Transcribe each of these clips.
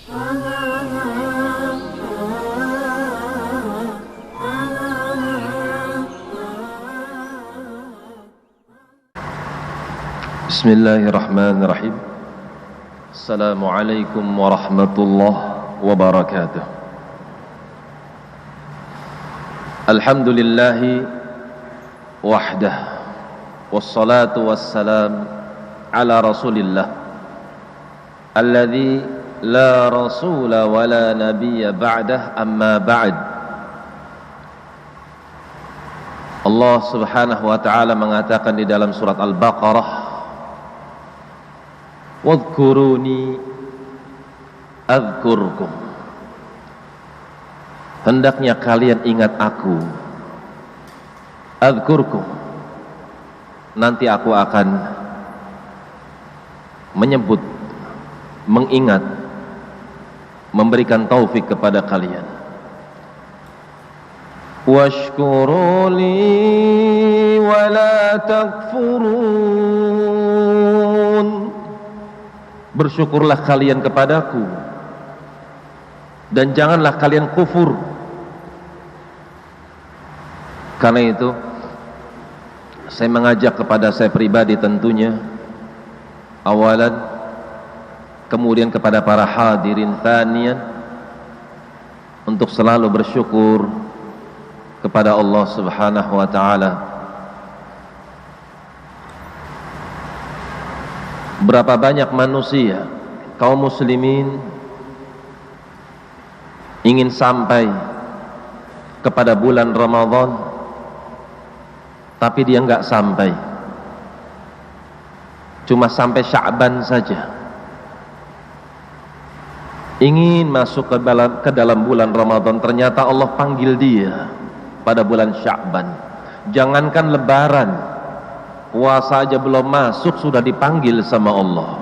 Bismillahirrahmanirrahim. Assalamualaikum warahmatullahi wabarakatuh. Alhamdulillahi wahdah, wassalatu wassalam ala rasulillah alladhi la rasula wa la nabiyya ba'dah, amma ba'd. Allah subhanahu wa ta'ala mengatakan di dalam surat Al-Baqarah, wadhkuruni adzkurkum. Hendaknya kalian ingat aku. Adzkurkum, nanti aku akan menyebut, mengingat, memberikan taufik kepada kalian. Washkuruli wa la takfurun. Bersyukurlah kalian kepadaku dan janganlah kalian kufur. Karena itu saya mengajak kepada saya pribadi tentunya, awalan, kemudian kepada para hadirin thaniyan, untuk selalu bersyukur kepada Allah subhanahu wa ta'ala. Berapa banyak manusia, kaum muslimin, ingin sampai kepada bulan Ramadan, tapi dia enggak sampai, cuma sampai Sya'ban saja. Ingin masuk ke dalam bulan Ramadan, ternyata Allah panggil dia pada bulan Sya'ban. Jangankan lebaran, puasa aja belum masuk sudah dipanggil sama Allah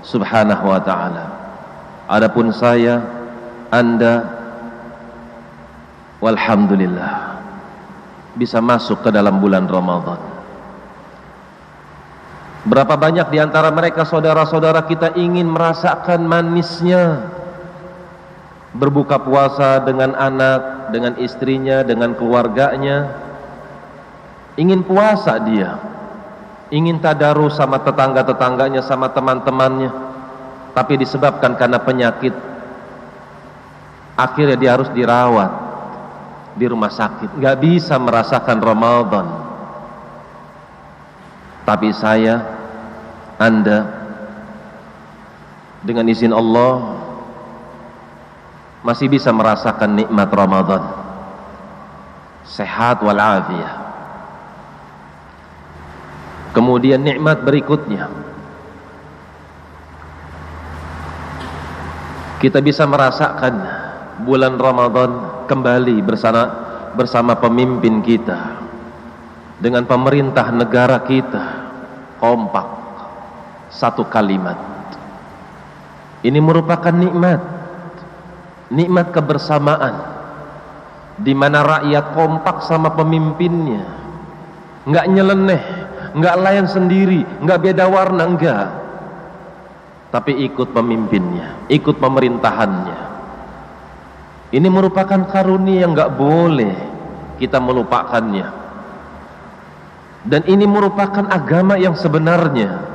subhanahu wa ta'ala. Adapun saya, Anda, walhamdulillah bisa masuk ke dalam bulan Ramadan. Berapa banyak di antara mereka saudara-saudara kita ingin merasakan manisnya berbuka puasa dengan anak, dengan istrinya, dengan keluarganya. Ingin puasa dia, ingin tadarus sama tetangga-tetangganya, sama teman-temannya, tapi disebabkan karena penyakit, akhirnya dia harus dirawat di rumah sakit, nggak bisa merasakan Ramadan. Tapi saya, Anda, dengan izin Allah masih bisa merasakan nikmat Ramadan, sehat walafiat. Kemudian nikmat berikutnya, kita bisa merasakan bulan Ramadan kembali bersama pemimpin kita, dengan pemerintah negara kita, kompak, satu kalimat. Ini merupakan nikmat kebersamaan, di mana rakyat kompak sama pemimpinnya, nggak nyeleneh, nggak layan sendiri, nggak beda warna, enggak, tapi ikut pemimpinnya, ikut pemerintahannya. Ini merupakan karunia yang nggak boleh kita melupakannya, dan ini merupakan agama yang sebenarnya.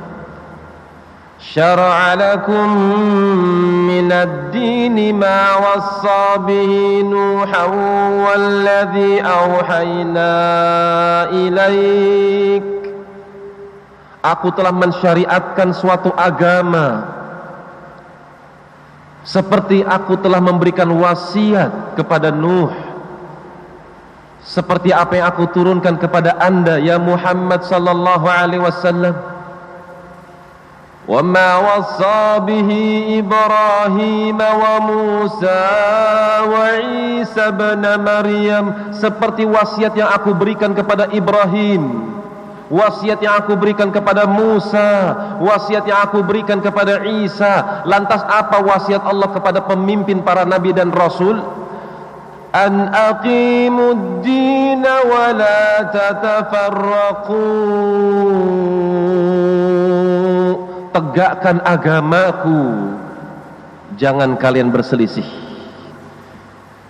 Syara'a lakum minad dini ma wassa bihi Nuhan walladhi awhayna ilaik. Aku telah mensyariatkan suatu agama seperti aku telah memberikan wasiat kepada Nuh, seperti apa yang aku turunkan kepada Anda ya Muhammad sallallahu alaihi wasallam. Wa ma wassa bihi Ibrahim wa Musa wa Isa ibn Maryam, seperti wasiat yang aku berikan kepada Ibrahim, wasiat yang aku berikan kepada Musa, wasiat yang aku berikan kepada Isa. Lantas apa wasiat Allah kepada pemimpin para nabi dan rasul? An aqimud dina wa la tatafarraqu. Tegakkan agamaku jangan kalian berselisih.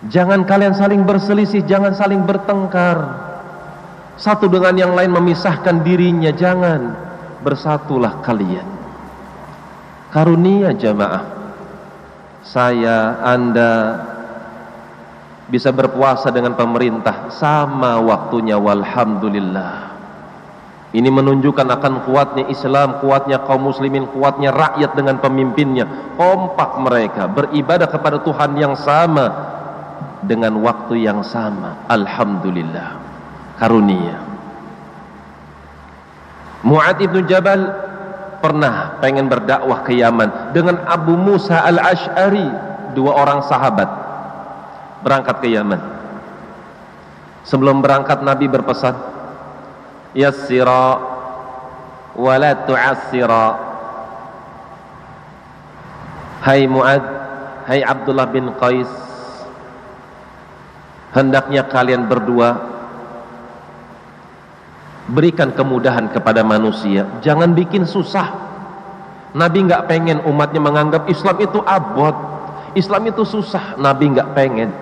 Jangan kalian saling berselisih, jangan saling bertengkar. Satu dengan yang lain memisahkan dirinya, jangan. Bersatulah kalian. Karunia jamaah, saya, Anda bisa berpuasa dengan pemerintah sama waktunya, walhamdulillah. Ini menunjukkan akan kuatnya Islam, kuatnya kaum muslimin, kuatnya rakyat dengan pemimpinnya. Kompak mereka beribadah kepada Tuhan yang sama dengan waktu yang sama. Alhamdulillah, karunia. Mu'adz ibn Jabal pernah pengen berdakwah ke Yaman dengan Abu Musa al-Ash'ari, dua orang sahabat berangkat ke Yaman. Sebelum berangkat Nabi berpesan, yassira wa la tu'assira. Hai Mu'adz, hai Abdullah bin Qais, hendaknya kalian berdua berikan kemudahan kepada manusia, jangan bikin susah. Nabi nggak pengen umatnya menganggap Islam itu abot, Islam itu susah. Nabi nggak pengen.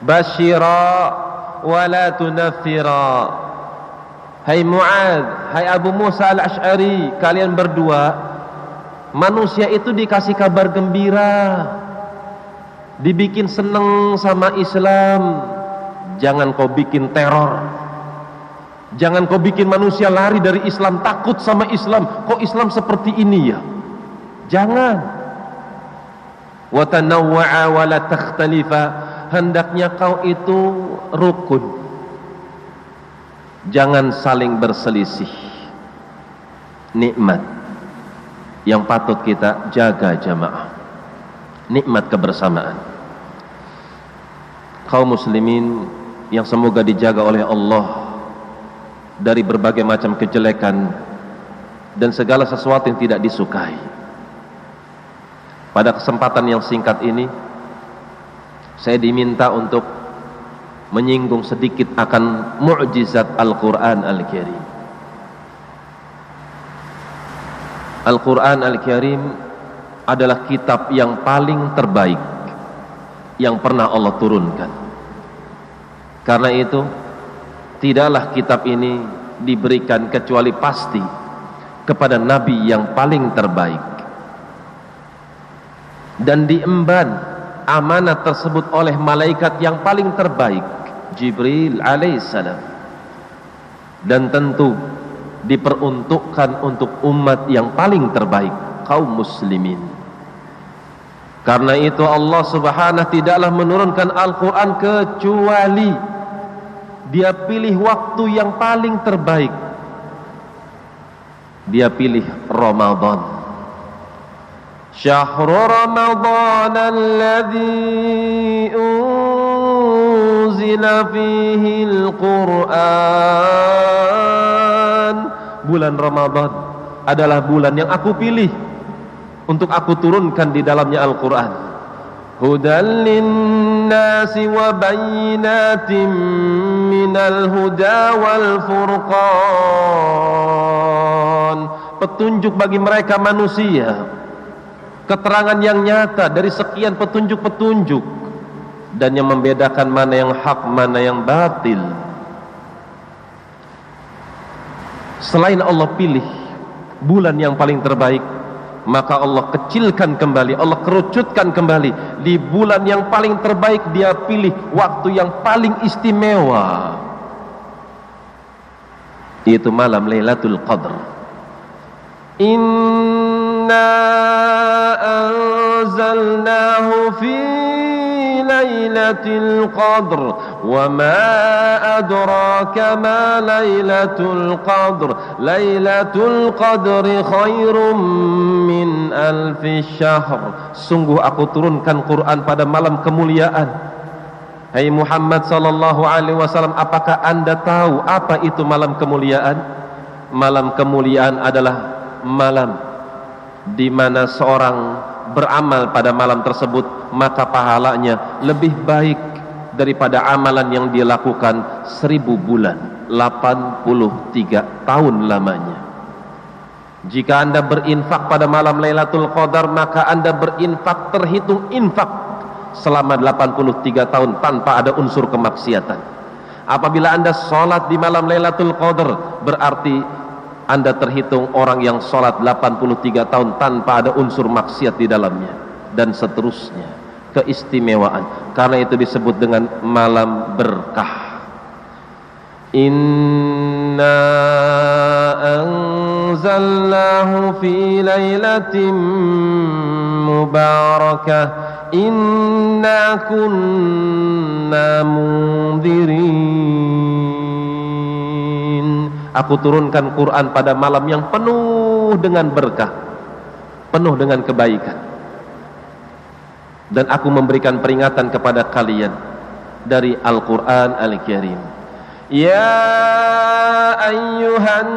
Basyira wa la tunaffira. Hai Mu'adz, hai Abu Musa al-Ash'ari, kalian berdua, manusia itu dikasih kabar gembira, dibikin seneng sama Islam. Jangan kau bikin teror, jangan kau bikin manusia lari dari Islam, takut sama Islam. Kok Islam seperti ini ya? Jangan. Wa tanawwa'a wa la takhtalifa. Hendaknya kau itu rukun, jangan saling berselisih. Nikmat yang patut kita jaga jamaah, nikmat kebersamaan. Kaum muslimin yang semoga dijaga oleh Allah dari berbagai macam kejelekan dan segala sesuatu yang tidak disukai. Pada kesempatan yang singkat ini, saya diminta untuk menyinggung sedikit akan mukjizat Al-Quran Al-Karim. Al-Quran Al-Karim adalah kitab yang paling terbaik yang pernah Allah turunkan. Karena itu, tidaklah kitab ini diberikan kecuali pasti kepada Nabi yang paling terbaik, dan diemban amanat tersebut oleh malaikat yang paling terbaik, Jibril alaihissalam, dan tentu diperuntukkan untuk umat yang paling terbaik, kaum muslimin. Karena itu Allah subhanahu tidaklah menurunkan Al-Quran kecuali Dia pilih waktu yang paling terbaik. Dia pilih Ramadan. Syahrul Ramadan alladzi unzila fihi al-Quran. Bulan Ramadan adalah bulan yang aku pilih untuk aku turunkan di dalamnya Al-Quran. Hudan linnasi wa bayyinatin minal huda wal furqan. Petunjuk bagi mereka manusia, keterangan yang nyata dari sekian petunjuk-petunjuk, dan yang membedakan mana yang hak, mana yang batil. Selain Allah pilih bulan yang paling terbaik, maka Allah kecilkan kembali, Allah kerucutkan kembali. Di bulan yang paling terbaik Dia pilih waktu yang paling istimewa, yaitu malam Lailatul Qadar. Inna anzalnahu fi lailatul qadr wa ma adraka ma lailatul qadr. Lailatul qadri khairum min alfi syahr. Sungguh aku turunkan Quran pada malam kemuliaan. Hai Muhammad sallallahu alaihi wasallam, apakah Anda tahu apa itu malam kemuliaan? Malam kemuliaan adalah malam di mana seorang beramal pada malam tersebut, maka pahalanya lebih baik daripada amalan yang dia lakukan 1000 bulan, 83 tahun lamanya. Jika anda berinfak pada malam Lailatul Qadar, maka anda berinfak terhitung infak selama 83 tahun tanpa ada unsur kemaksiatan. Apabila anda sholat di malam Lailatul Qadar, berarti anda terhitung orang yang sholat 83 tahun tanpa ada unsur maksiat di dalamnya, dan seterusnya. Keistimewaan, karena itu disebut dengan malam berkah. Inna anzalnahu fi lailatin mubarakah inna kunna mundirin. Aku turunkan Quran pada malam yang penuh dengan berkah, penuh dengan kebaikan, dan aku memberikan peringatan kepada kalian dari Al-Quran Al-Karim. Ya ayyuhan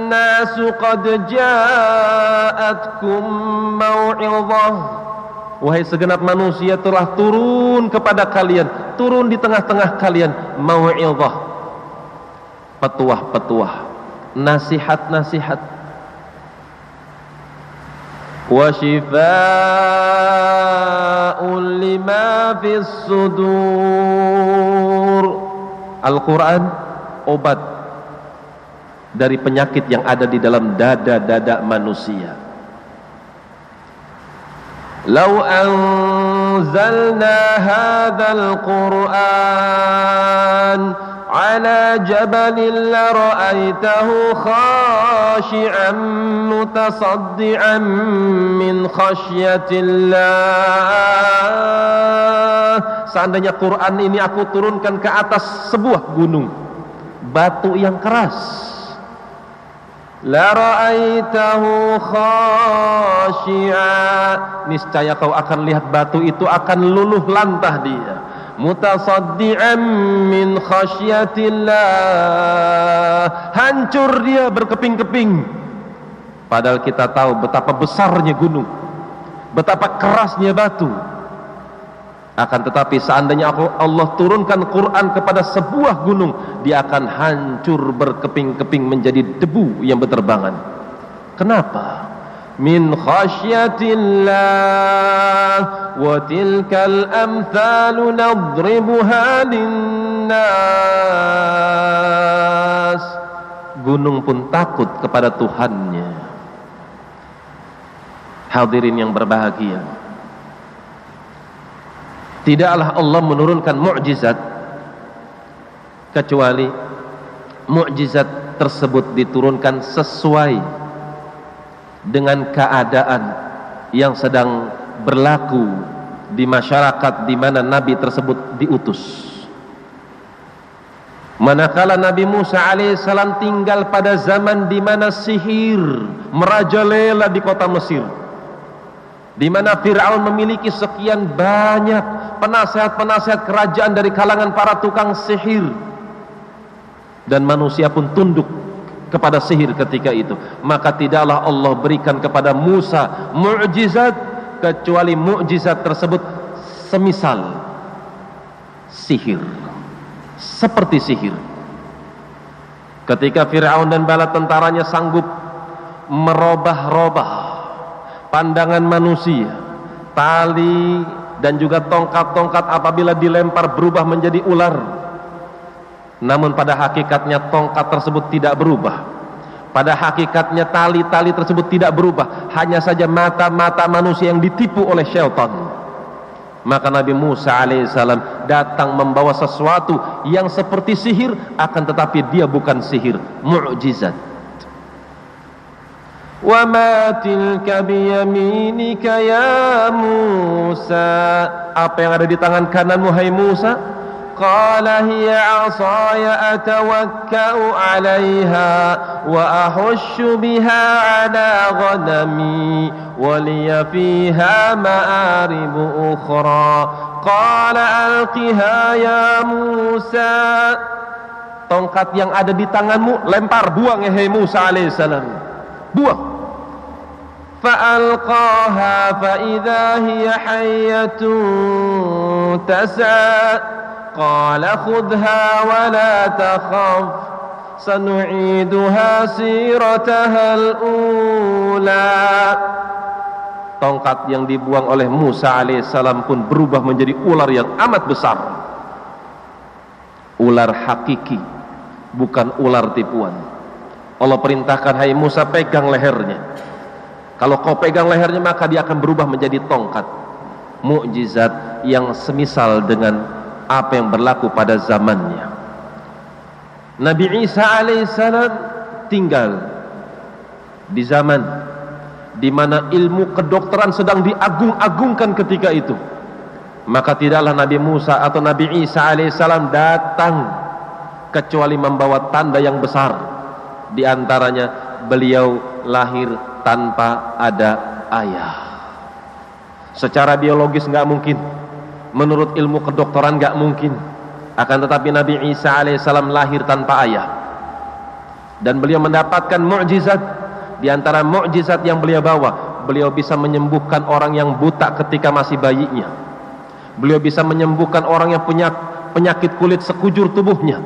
nasu qad ja'atkum mau'izah. Wahai segenap manusia, telah turun kepada kalian, turun di tengah-tengah kalian mau'izah, petuah-petuah, nasihat-nasihat, wa shifaa'un lima fis sudur. Al-Quran obat dari penyakit yang ada di dalam dada-dada manusia. Lau anzalna hadzal Qur'an ala jabalin la ra'aitahu khashi'an mutasaddian min khasyatillah. Seandainya Quran ini aku turunkan ke atas sebuah gunung, batu yang keras, la ra'aitahu khashi'a, niscaya kau akan lihat batu itu akan luluh lantah dia, mutasaddian min khasyatillah, hancur dia berkeping-keping. Padahal kita tahu betapa besarnya gunung, betapa kerasnya batu. Akan tetapi seandainya Allah turunkan Quran kepada sebuah gunung, dia akan hancur berkeping-keping menjadi debu yang berterbangan. Kenapa? Min khasyatillah wa tilkal amthalu nadribuha linnas. Gunung pun takut kepada Tuhannya. Hadirin yang berbahagia, tidaklah Allah menurunkan mukjizat kecuali mukjizat tersebut diturunkan sesuai dengan keadaan yang sedang berlaku di masyarakat di mana Nabi tersebut diutus. Manakala Nabi Musa alaihissalam tinggal pada zaman di mana sihir merajalela di kota Mesir, di mana Fir'aun memiliki sekian banyak penasehat-penasehat kerajaan dari kalangan para tukang sihir, dan manusia pun tunduk kepada sihir ketika itu, maka tidaklah Allah berikan kepada Musa mukjizat kecuali mukjizat tersebut semisal sihir, seperti sihir. Ketika Fir'aun dan bala tentaranya sanggup merubah-rubah pandangan manusia, tali dan juga tongkat-tongkat apabila dilempar berubah menjadi ular, namun pada hakikatnya tongkat tersebut tidak berubah, pada hakikatnya tali-tali tersebut tidak berubah, hanya saja mata-mata manusia yang ditipu oleh syaitan. Maka Nabi Musa alaihissalam datang membawa sesuatu yang seperti sihir, akan tetapi dia bukan sihir, mukjizat. Wa ma tilka biyaminika ya Musa. Apa yang ada di tangan kananmu hai Musa? Qala hiya 'asaya atawakka'u 'alayha wa ahushu biha 'ala ghanami wa liya fiha ma'aribu ukhra. Qala alqiha ya Musa. Tongkat yang ada di tanganmu lempar, buang ya hai Musa alaihissalam, buang. فألقاها فإذا هي حية تسعى قال خذها ولا تخف sanu'iduha siratahal ula. Tongkat yang dibuang oleh Musa alaihissalam pun berubah menjadi ular yang amat besar. Ular hakiki, bukan ular tipuan. Allah perintahkan, hai Musa, pegang lehernya. Kalau kau pegang lehernya, maka dia akan berubah menjadi tongkat. Mukjizat yang semisal dengan apa yang berlaku pada zamannya. Nabi Isa alaihissalam tinggal di zaman di mana ilmu kedokteran sedang diagung-agungkan ketika itu. Maka tidaklah Nabi Musa atau Nabi Isa alaihissalam datang kecuali membawa tanda yang besar. Di antaranya beliau lahir tanpa ada ayah. Secara biologis nggak mungkin, menurut ilmu kedokteran nggak mungkin. Akan tetapi Nabi Isa alaihissalam lahir tanpa ayah, dan beliau mendapatkan mukjizat. Di antara mukjizat yang beliau bawa, beliau bisa menyembuhkan orang yang buta ketika masih bayinya. Beliau bisa menyembuhkan orang yang punya penyakit kulit sekujur tubuhnya.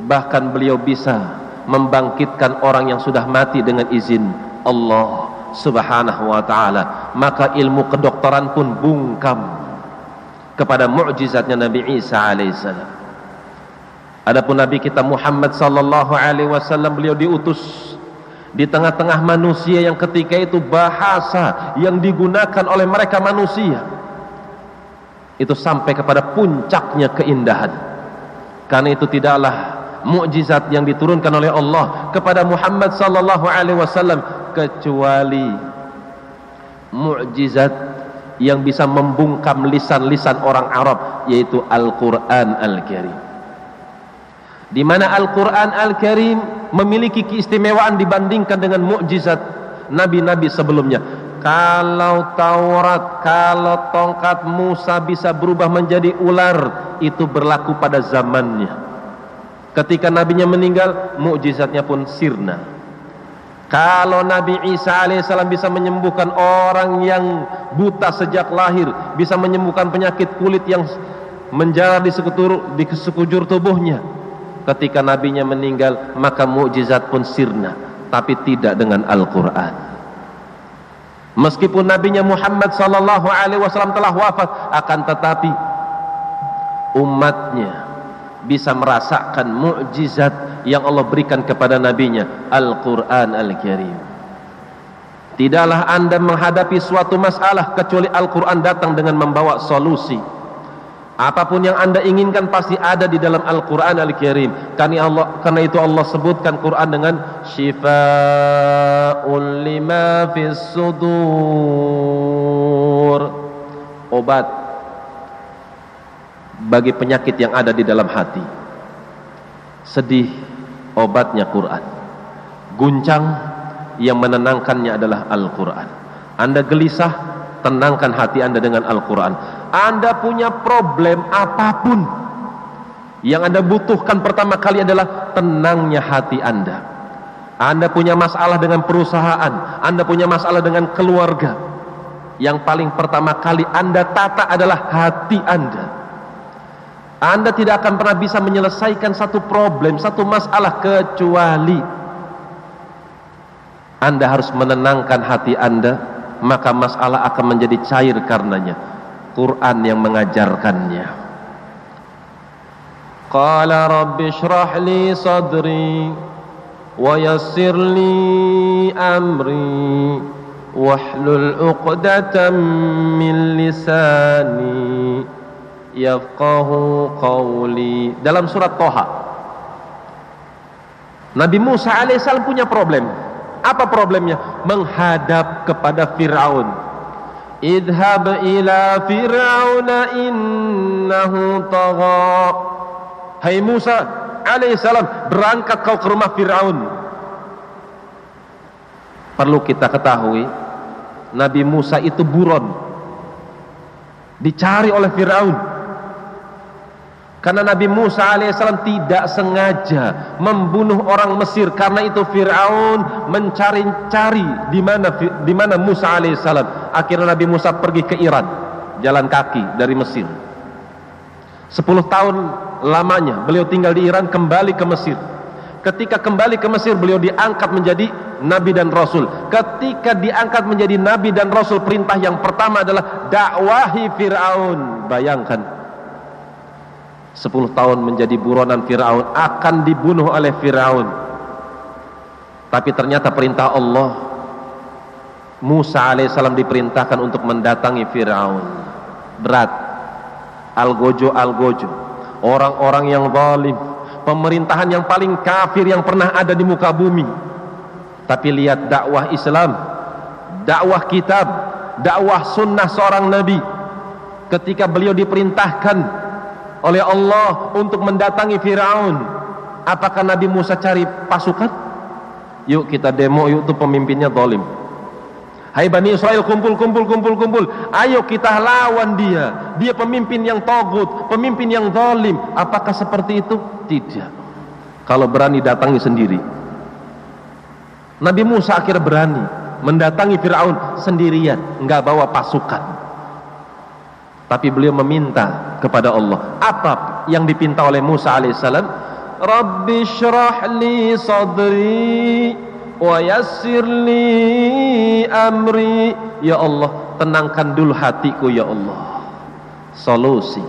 Bahkan beliau bisa membangkitkan orang yang sudah mati dengan izin Allah subhanahu wa ta'ala. Maka ilmu kedokteran pun bungkam kepada mukjizatnya Nabi Isa alaihissalam. Adapun Nabi kita Muhammad sallallahu alaihi wasallam, beliau diutus di tengah-tengah manusia yang ketika itu bahasa yang digunakan oleh mereka manusia itu sampai kepada puncaknya keindahan. Karena itu tidaklah mukjizat yang diturunkan oleh Allah kepada Muhammad sallallahu alaihi wasallam kecuali mukjizat yang bisa membungkam lisan-lisan orang Arab, yaitu Al-Qur'an Al-Karim. Di mana Al-Qur'an Al-Karim memiliki keistimewaan dibandingkan dengan mukjizat nabi-nabi sebelumnya. Kalau Taurat, kalau tongkat Musa bisa berubah menjadi ular, itu berlaku pada zamannya. Ketika nabinya meninggal, mukjizatnya pun sirna. Kalau Nabi Isa alaihissalam bisa menyembuhkan orang yang buta sejak lahir, bisa menyembuhkan penyakit kulit yang menjalar di sekujur tubuhnya, ketika nabinya meninggal, maka mukjizat pun sirna, tapi tidak dengan Al-Quran. Meskipun nabinya Muhammad sallallahu alaihi wasallam telah wafat, akan tetapi umatnya bisa merasakan mukjizat yang Allah berikan kepada nabinya, Al-Quran Al-Karim. Tidaklah anda menghadapi suatu masalah kecuali Al-Quran datang dengan membawa solusi. Apapun yang anda inginkan pasti ada di dalam Al-Quran Al-Karim. Karena itu Allah sebutkan Quran dengan Shifa'un lima fis sudur, obat bagi penyakit yang ada di dalam hati. Sedih, obatnya Quran. Guncang, yang menenangkannya adalah Al-Quran. Anda gelisah, tenangkan hati anda dengan Al-Quran. Anda punya problem apapun, yang anda butuhkan pertama kali adalah tenangnya hati anda. Anda punya masalah dengan perusahaan, anda punya masalah dengan keluarga, yang paling pertama kali anda tata adalah hati anda. Anda tidak akan pernah bisa menyelesaikan satu problem, satu masalah, kecuali Anda harus menenangkan hati Anda, maka masalah akan menjadi cair karenanya. Quran yang mengajarkannya. Qala rabbi shrah li sadri wa yassir li amri wahlul 'uqdatam min lisani yafqahu qawli. Dalam surat Toha, Nabi Musa alaihissalam punya problem. Apa problemnya? Menghadap kepada Fir'aun. Idhab ila Fir'auna innahu tagha. Hai Musa alaihissalam, berangkat kau ke rumah Fir'aun. Perlu kita ketahui, Nabi Musa itu buron, dicari oleh Fir'aun. Karena Nabi Musa alaihissalam tidak sengaja membunuh orang Mesir. Karena itu Fir'aun mencari-cari di mana Musa alaihissalam. Akhirnya Nabi Musa pergi ke Iran, jalan kaki dari Mesir. 10 tahun lamanya beliau tinggal di Iran, kembali ke Mesir. Ketika kembali ke Mesir, beliau diangkat menjadi nabi dan rasul. Ketika diangkat menjadi nabi dan rasul, perintah yang pertama adalah dakwahi Fir'aun. Bayangkan, 10 tahun menjadi buronan Fir'aun, akan dibunuh oleh Fir'aun. Tapi ternyata perintah Allah, Musa alaihissalam diperintahkan untuk mendatangi Fir'aun. Berat, algojo, orang-orang yang zalim, pemerintahan yang paling kafir yang pernah ada di muka bumi. Tapi lihat dakwah Islam, dakwah kitab, dakwah sunnah seorang nabi. Ketika beliau diperintahkan oleh Allah untuk mendatangi Fir'aun, apakah Nabi Musa cari pasukan? Yuk kita demo, yuk, tuh pemimpinnya zalim. Hai Bani Israel, kumpul. Ayo kita lawan dia. Dia pemimpin yang togut, pemimpin yang zalim. Apakah seperti itu? Tidak. Kalau berani datangi sendiri. Nabi Musa akhirnya berani mendatangi Fir'aun sendirian, enggak bawa pasukan. Tapi beliau meminta kepada Allah. Apa yang dipinta oleh Musa alaihissalam? Rabbi syrah li sadri wa yassir li amri. Ya Allah, tenangkan dulu hatiku ya Allah. Solusi.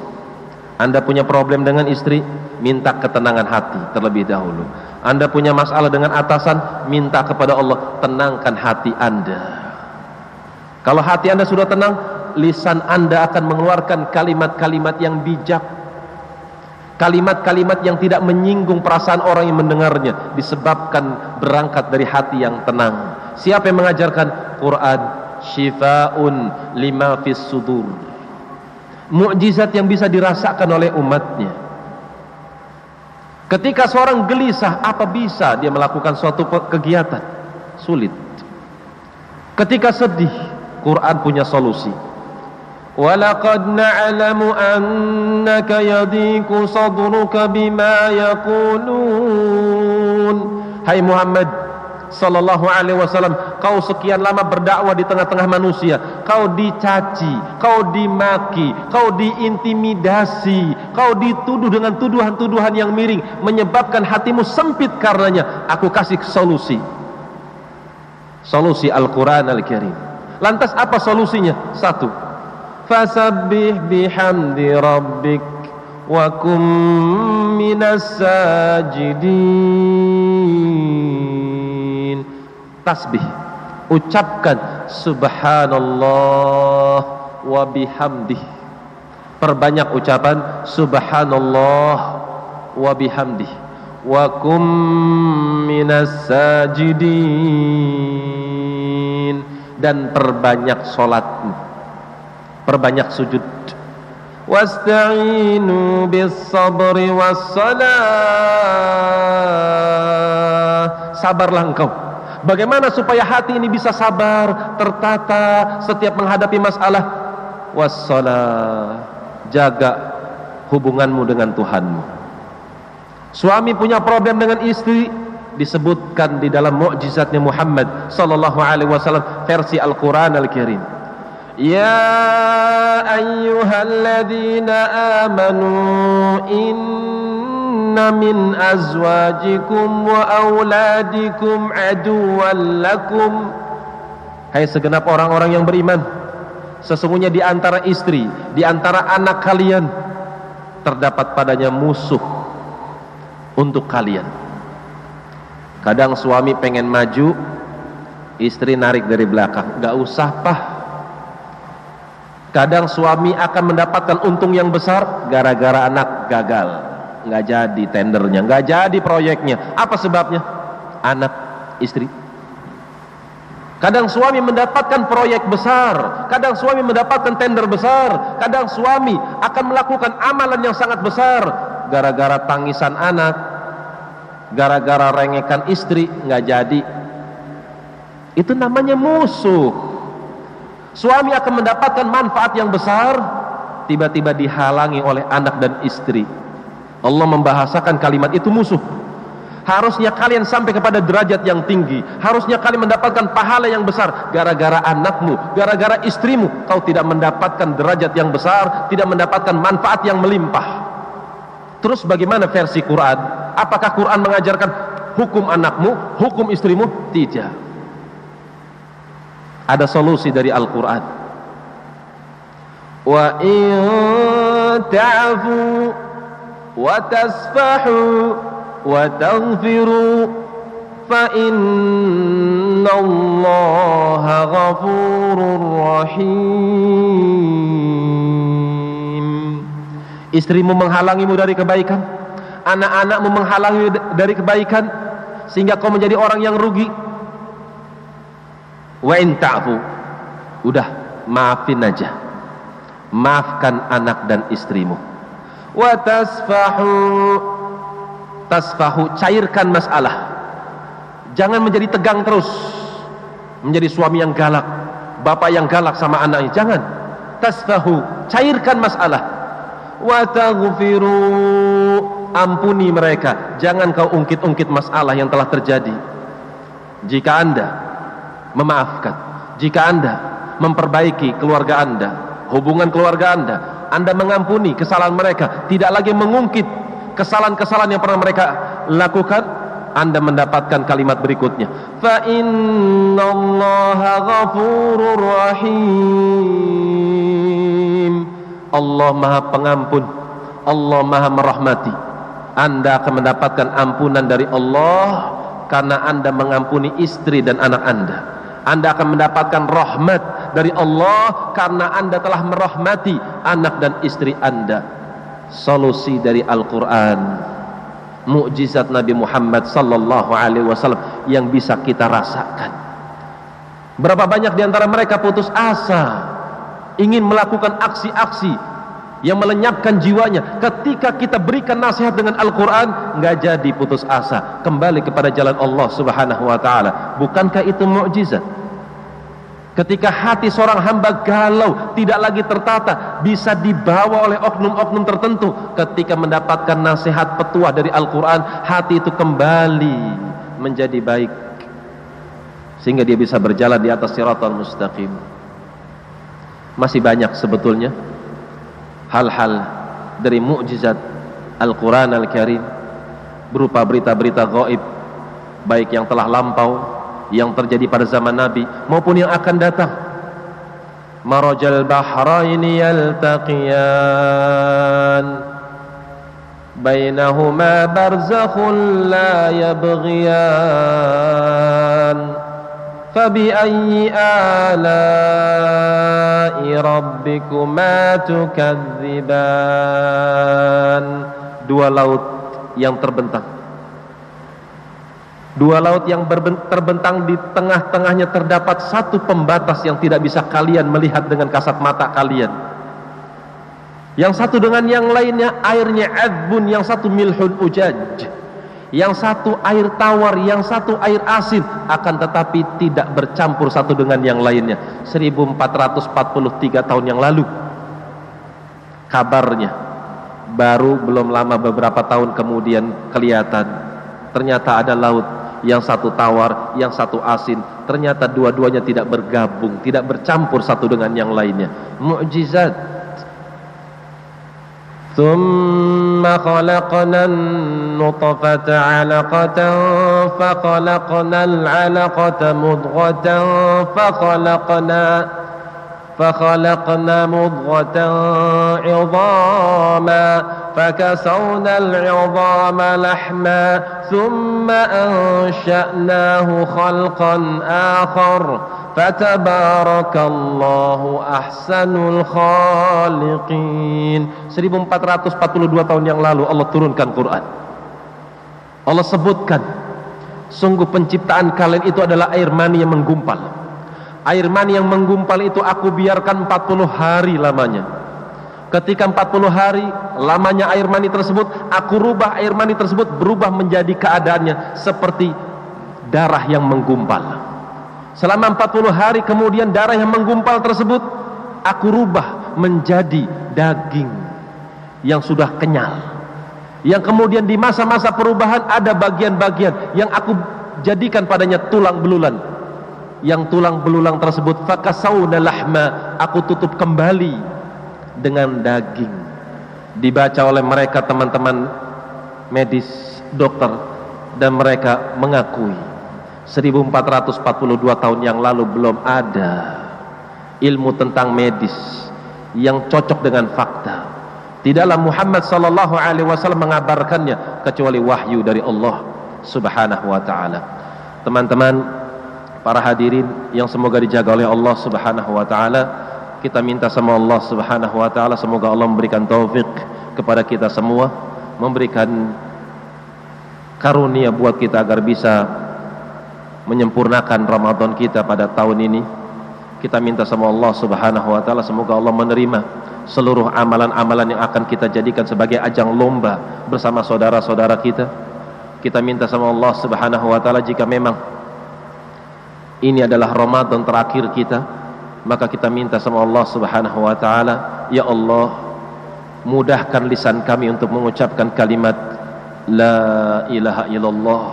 Anda punya problem dengan istri, minta ketenangan hati terlebih dahulu. Anda punya masalah dengan atasan, minta kepada Allah, tenangkan hati Anda. Kalau hati Anda sudah tenang, lisan Anda akan mengeluarkan kalimat-kalimat yang bijak, kalimat-kalimat yang tidak menyinggung perasaan orang yang mendengarnya, disebabkan berangkat dari hati yang tenang. Siapa yang mengajarkan? Quran, syifaun lima fis sudur, mukjizat yang bisa dirasakan oleh umatnya. Ketika seorang gelisah, apa bisa dia melakukan suatu kegiatan? Sulit. Ketika sedih, Quran punya solusi. وَلَقَدْ نَعْلَمُ أَنَّكَ يَضِيقُ صَدْرُكَ بِمَا يَقُولُونَ. Hai Muhammad sallallahu alaihi wasallam, kau sekian lama berdakwah di tengah-tengah manusia, kau dicaci, kau dimaki, kau diintimidasi, kau dituduh dengan tuduhan-tuduhan yang miring, menyebabkan hatimu sempit karenanya. Aku kasih solusi. Solusi Al-Quran Al-Karim. Lantas apa solusinya? Satu, fasabbih bihamdi rabbik wa kum minas sajidin. Tasbih, ucapkan subhanallah wa bihamdih. Perbanyak ucapan subhanallah wa bihamdih. Wa kum minas sajidin. Dan perbanyak salatmu, perbanyak sujud. Wasta'inu bis sabri was salah. Sabarlah engkau. Bagaimana supaya hati ini bisa sabar, tertata setiap menghadapi masalah? Wassalah, jaga hubunganmu dengan Tuhanmu. Suami punya problem dengan istri, disebutkan di dalam mukjizatnya Muhammad sallallahu alaihi wasallam versi Al-Quran Al-Karim. Ya ayyuhalladzina amanu inna min azwajikum wa auladikum aduwwan lakum. Hai segenap orang-orang yang beriman, sesungguhnya di antara istri, di antara anak kalian terdapat padanya musuh untuk kalian. Kadang suami pengen maju, istri narik dari belakang. Gak usah Pak. Kadang suami akan mendapatkan untung yang besar gara-gara anak gagal, nggak jadi tendernya, nggak jadi proyeknya. Apa sebabnya? Anak, istri. Kadang suami mendapatkan proyek besar, kadang suami mendapatkan tender besar, kadang suami akan melakukan amalan yang sangat besar gara-gara tangisan anak, gara-gara rengekan istri, nggak jadi. Itu namanya musuh. Suami akan mendapatkan manfaat yang besar, tiba-tiba dihalangi oleh anak dan istri. Allah membahasakan kalimat itu musuh. Harusnya kalian sampai kepada derajat yang tinggi, harusnya kalian mendapatkan pahala yang besar. Gara-gara anakmu, gara-gara istrimu, kau tidak mendapatkan derajat yang besar, tidak mendapatkan manfaat yang melimpah. Terus bagaimana versi Quran? Apakah Quran mengajarkan hukum anakmu, hukum istrimu. Tidak. Ada solusi dari Al-Quran. Wa in ta'fu wa tasfahu wa taghfiru fa innallaha ghafurur rahim. Istrimu menghalangimu dari kebaikan, anak-anakmu menghalangi dari kebaikan, sehingga kau menjadi orang yang rugi. Wa in ta'fu, udah maafin aja, maafkan anak dan istrimu. Wa tasfahu, tasfahu, cairkan masalah. Jangan menjadi tegang terus, menjadi suami yang galak, bapak yang galak sama anaknya. Jangan. Tasfahu, cairkan masalah. Wa taghfiru, ampuni mereka. Jangan kau ungkit-ungkit masalah yang telah terjadi. Jika Anda memaafkan, jika Anda memperbaiki keluarga Anda, hubungan keluarga Anda mengampuni kesalahan mereka, tidak lagi mengungkit kesalahan-kesalahan yang pernah mereka lakukan, Anda mendapatkan kalimat berikutnya, fa innallaha ghafurur rahim. Allah Maha Pengampun, Allah Maha Merahmati. Anda akan mendapatkan ampunan dari Allah karena Anda mengampuni istri dan anak Anda. Anda akan mendapatkan rahmat dari Allah karena Anda telah merahmati anak dan istri Anda. Solusi dari Al-Quran, mukjizat Nabi Muhammad sallallahu alaihi wasallam yang bisa kita rasakan. Berapa banyak di antara mereka putus asa, ingin melakukan aksi-aksi yang melenyapkan jiwanya. Ketika kita berikan nasihat dengan Al-Quran, nggak jadi putus asa, kembali kepada jalan Allah subhanahu wa ta'ala. Bukankah itu mukjizat? Ketika hati seorang hamba galau, tidak lagi tertata, bisa dibawa oleh oknum-oknum tertentu. Ketika mendapatkan nasihat petuah dari Al-Quran, hati itu kembali menjadi baik, sehingga dia bisa berjalan di atas siratal mustaqim. Masih banyak sebetulnya hal-hal dari mukjizat Al-Quran Al-Karim, berupa berita-berita gaib, baik yang telah lampau, yang terjadi pada zaman Nabi, maupun yang akan datang. Marajal bahraini yaltaqiyan, bainahuma barzakhun la yabghiyan, فَبِأَيِّ آلَاءِ رَبِّكُمَا تُكَذِّبَانِ. Dua laut yang terbentang, dua laut yang terbentang, di tengah-tengahnya terdapat satu pembatas yang tidak bisa kalian melihat dengan kasat mata kalian. Yang satu dengan yang lainnya airnya adbun, yang satu milhun ujaj, yang satu air tawar, yang satu air asin, akan tetapi tidak bercampur satu dengan yang lainnya. 1443 tahun yang lalu kabarnya, baru belum lama beberapa tahun kemudian kelihatan, ternyata ada laut, yang satu tawar, yang satu asin, ternyata dua-duanya tidak bergabung, tidak bercampur satu dengan yang lainnya. Mukjizat. ثم خلقنا النطفة علقة فخلقنا العلقة مضغة فخلقنا مضغة عظاما فكسونا العظام لحما ثم أنشأناه خلقا آخر Fatabarakallahu ahsanul khaliqin. 1442 tahun yang lalu Allah turunkan Quran. Allah sebutkan, sungguh penciptaan kalian itu adalah air mani yang menggumpal. Air mani yang menggumpal itu aku biarkan 40 hari lamanya. Ketika 40 hari lamanya air mani tersebut, aku rubah air mani tersebut, berubah menjadi keadaannya seperti darah yang menggumpal. Selama 40 hari kemudian darah yang menggumpal tersebut aku rubah menjadi daging yang sudah kenyal, yang kemudian di masa-masa perubahan ada bagian-bagian yang aku jadikan padanya tulang belulang. Yang tulang belulang tersebut fakasawna lahma, aku tutup kembali dengan daging. Dibaca oleh mereka teman-teman medis, dokter, dan mereka mengakui 1442 tahun yang lalu belum ada ilmu tentang medis yang cocok dengan fakta. Tidaklah Muhammad sallallahu alaihi wasallam mengabarkannya kecuali wahyu dari Allah Subhanahu wa taala. Teman-teman, para hadirin yang semoga dijaga oleh Allah Subhanahu wa taala, kita minta sama Allah Subhanahu wa taala semoga Allah memberikan taufik kepada kita semua, memberikan karunia buat kita agar bisa menyempurnakan Ramadan kita pada tahun ini. Kita minta sama Allah Subhanahu wa taala semoga Allah menerima seluruh amalan-amalan yang akan kita jadikan sebagai ajang lomba bersama saudara-saudara kita. Kita minta sama Allah Subhanahu wa taala jika memang ini adalah Ramadan terakhir kita, maka kita minta sama Allah Subhanahu wa taala, ya Allah, mudahkan lisan kami untuk mengucapkan kalimat la ilaha illallah.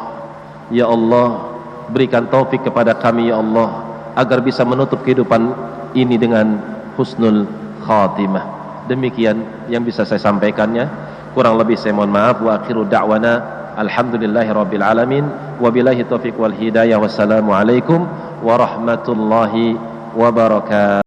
Ya Allah, berikan taufik kepada kami ya Allah agar bisa menutup kehidupan ini dengan husnul khatimah. Demikian yang bisa saya sampaikannya, kurang lebih saya mohon maaf. Wa akhiru da'wana alhamdulillahi rabbil alamin, wabillahi taufiq wal hidayah, wassalamu alaikum warahmatullahi wabarakatuh.